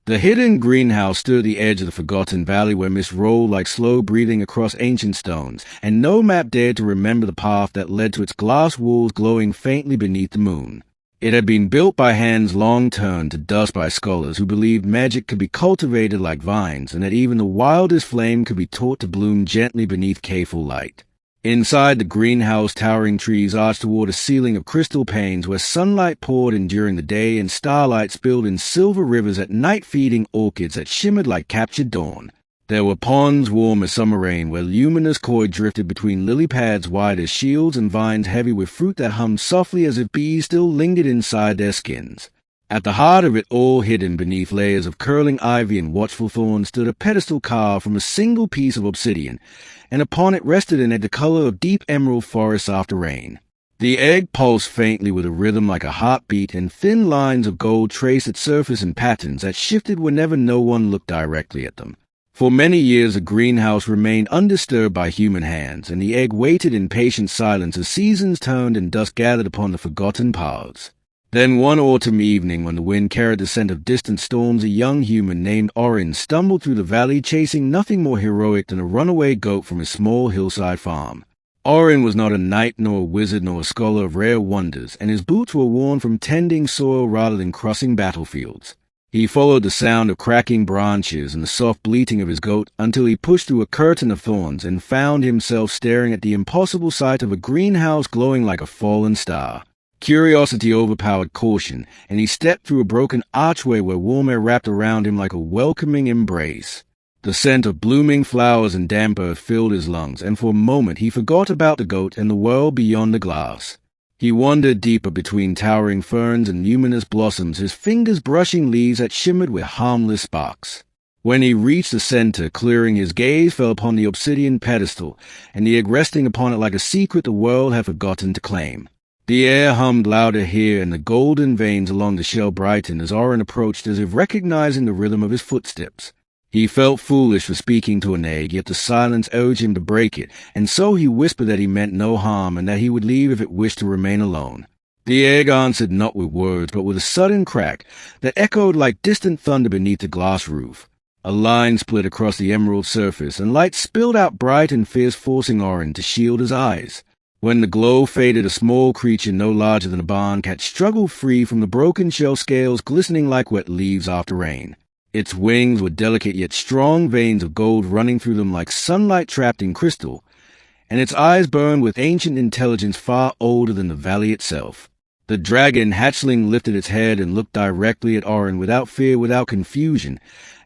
The hidden greenhouse stood at the edge of the forgotten valley where mist rolled like slow breathing across ancient stones, and no map dared to remember the path that led to its glass walls glowing faintly beneath the moon. It had been built by hands long turned to dust by scholars who believed magic could be cultivated like vines, and that even the wildest flame could be taught to bloom gently beneath careful light. Inside the greenhouse, towering trees arched toward a ceiling of crystal panes where sunlight poured in during the day and starlight spilled in silver rivers at night, feeding orchids that shimmered like captured dawn. There were ponds warm as summer rain where luminous koi drifted between lily pads wide as shields and vines heavy with fruit that hummed softly as if bees still lingered inside their skins. At the heart of it all, hidden beneath layers of curling ivy and watchful thorns, stood a pedestal carved from a single piece of obsidian, and upon it rested an egg the color of deep emerald forests after rain. The egg pulsed faintly with a rhythm like a heartbeat, and thin lines of gold traced its surface in patterns that shifted whenever no one looked directly at them. For many years the greenhouse remained undisturbed by human hands, and the egg waited in patient silence as seasons turned and dust gathered upon the forgotten paths. Then one autumn evening, when the wind carried the scent of distant storms, a young human named Awakens stumbled through the valley chasing nothing more heroic than a runaway goat from his small hillside farm. Awakens was not a knight nor a wizard nor a scholar of rare wonders, and his boots were worn from tending soil rather than crossing battlefields. He followed the sound of cracking branches and the soft bleating of his goat until he pushed through a curtain of thorns and found himself staring at the impossible sight of a greenhouse glowing like a fallen star. Curiosity overpowered caution, and he stepped through a broken archway where warm air wrapped around him like a welcoming embrace. The scent of blooming flowers and damp earth filled his lungs, and for a moment he forgot about the goat and the world beyond the glass. He wandered deeper between towering ferns and luminous blossoms, his fingers brushing leaves that shimmered with harmless sparks. When he reached the center, clearing, his gaze fell upon the obsidian pedestal, and the egg resting upon it like a secret the world had forgotten to claim. The air hummed louder here, and the golden veins along the shell brightened as Awakens approached, as if recognizing the rhythm of his footsteps. He felt foolish for speaking to an egg, yet the silence urged him to break it, and so he whispered that he meant no harm and that he would leave if it wished to remain alone. The egg answered not with words, but with a sudden crack that echoed like distant thunder beneath the glass roof. A line split across the emerald surface, and light spilled out bright and fierce, forcing Awakens to shield his eyes. When the glow faded, a small creature no larger than a barn cat struggled free from the broken shell scales glistening like wet leaves after rain. Its wings were delicate yet strong, veins of gold running through them like sunlight trapped in crystal, and its eyes burned with ancient intelligence far older than the valley itself. The dragon Hatchling lifted its head and looked directly at Awakens without fear, without confusion,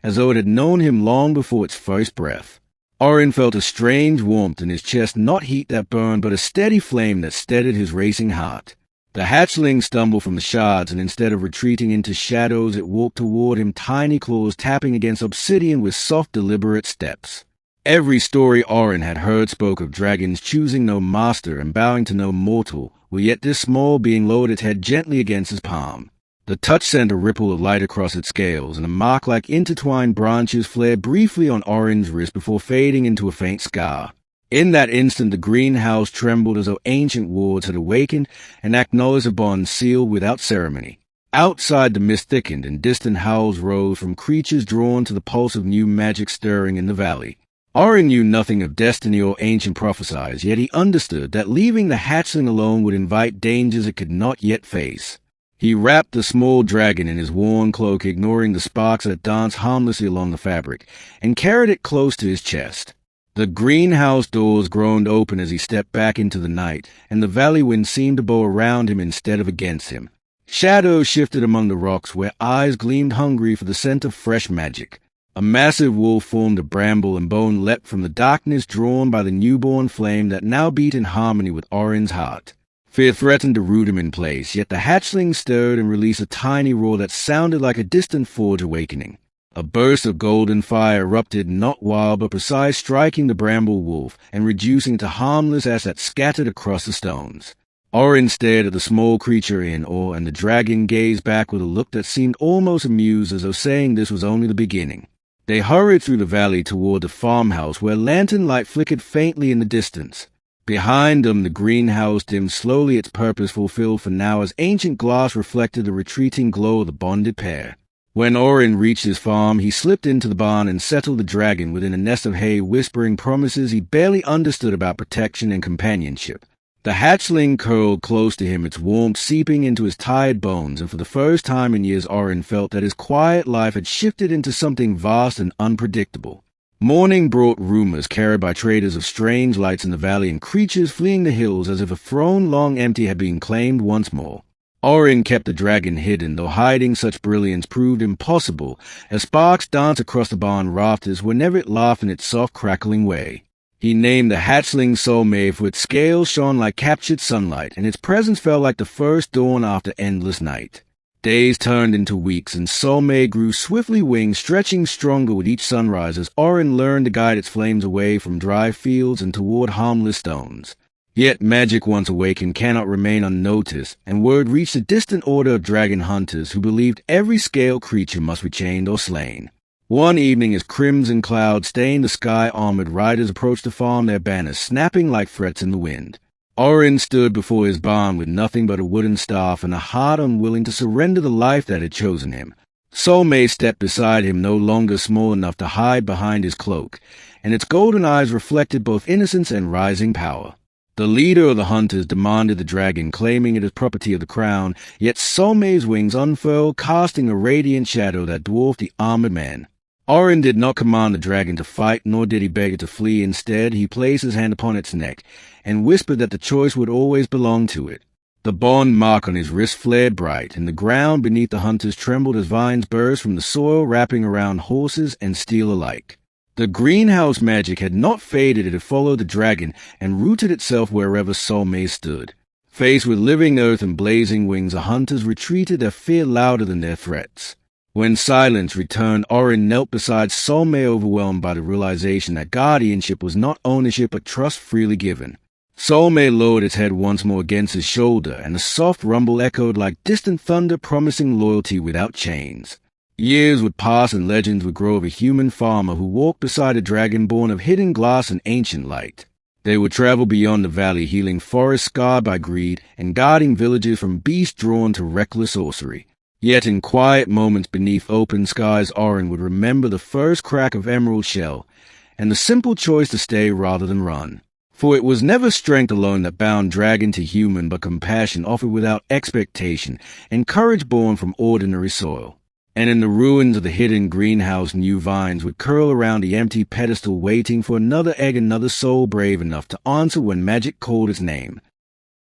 as though it had known him long before its first breath. Awakens felt a strange warmth in his chest, not heat that burned, but a steady flame that steadied his racing heart. The hatchling stumbled from the shards, and instead of retreating into shadows, it walked toward him, tiny claws tapping against obsidian with soft, deliberate steps. Every story Awakens had heard spoke of dragons choosing no master and bowing to no mortal, while yet this small being lowered its head gently against his palm. The touch sent a ripple of light across its scales, and a mark like intertwined branches flared briefly on Awakens' wrist before fading into a faint scar. In that instant the greenhouse trembled as though ancient wards had awakened and acknowledged a bond sealed without ceremony. Outside the mist thickened, and distant howls rose from creatures drawn to the pulse of new magic stirring in the valley. Awakens knew nothing of destiny or ancient prophecies, yet he understood that leaving the hatchling alone would invite dangers it could not yet face. He wrapped the small dragon in his worn cloak, ignoring the sparks that danced harmlessly along the fabric, and carried it close to his chest. The greenhouse doors groaned open as he stepped back into the night, and the valley wind seemed to blow around him instead of against him. Shadows shifted among the rocks, where eyes gleamed hungry for the scent of fresh magic. A massive wolf formed of bramble and bone leapt from the darkness, drawn by the newborn flame that now beat in harmony with Awakens' heart. Fear threatened to root him in place, yet the hatchling stirred and released a tiny roar that sounded like a distant forge awakening. A burst of golden fire erupted, not wild but precise, striking the bramble wolf and reducing it to harmless ash that scattered across the stones. Awakens stared at the small creature in awe, and the dragon gazed back with a look that seemed almost amused, as though saying this was only the beginning. They hurried through the valley toward the farmhouse, where lantern light flickered faintly in the distance. Behind them, the greenhouse dimmed slowly, its purpose fulfilled for now, as ancient glass reflected the retreating glow of the bonded pair. When Orin reached his farm, he slipped into the barn and settled the dragon within a nest of hay, whispering promises he barely understood about protection and companionship. The hatchling curled close to him, its warmth seeping into his tired bones, and for the first time in years Orin felt that his quiet life had shifted into something vast and unpredictable. Morning brought rumors carried by traders of strange lights in the valley and creatures fleeing the hills as if a throne long empty had been claimed once more. Orin kept the dragon hidden, though hiding such brilliance proved impossible, as sparks danced across the barn rafters whenever it laughed in its soft crackling way. He named the hatchling Soulmate, for its scales shone like captured sunlight, and its presence felt like the first dawn after endless night. Days turned into weeks, and Soulmate grew swiftly, wings stretching stronger with each sunrise as Orin learned to guide its flames away from dry fields and toward harmless stones. Yet magic once awakened cannot remain unnoticed, and word reached a distant order of dragon hunters who believed every scaled creature must be chained or slain. One evening, as crimson clouds stained the sky, armored riders approached the farm, their banners snapping like threats in the wind. Orin stood before his barn with nothing but a wooden staff and a heart unwilling to surrender the life that had chosen him. Soulmate stepped beside him, no longer small enough to hide behind his cloak, and its golden eyes reflected both innocence and rising power. The leader of the hunters demanded the dragon, claiming it as property of the crown, yet Soulmate's wings unfurled, casting a radiant shadow that dwarfed the armored man. Orin did not command the dragon to fight, nor did he beg it to flee. Instead, he placed his hand upon its neck and whispered that the choice would always belong to it. The bond mark on his wrist flared bright, and the ground beneath the hunters trembled as vines burst from the soil, wrapping around horses and steel alike. The greenhouse magic had not faded. It had followed the dragon and rooted itself wherever Soulmate stood. Faced with living earth and blazing wings, the hunters retreated, their fear louder than their threats. When silence returned, Orin knelt beside Soulmate, overwhelmed by the realization that guardianship was not ownership but trust freely given. Soulmate lowered its head once more against his shoulder, and the soft rumble echoed like distant thunder, promising loyalty without chains. Years would pass and legends would grow of a human farmer who walked beside a dragon born of hidden glass and ancient light. They would travel beyond the valley, healing forests scarred by greed and guarding villages from beasts drawn to reckless sorcery. Yet in quiet moments beneath open skies, Orin would remember the first crack of emerald shell and the simple choice to stay rather than run. For it was never strength alone that bound dragon to human, but compassion offered without expectation and courage born from ordinary soil. And in the ruins of the hidden greenhouse, new vines would curl around the empty pedestal, waiting for another egg, another soul brave enough to answer when magic called its name.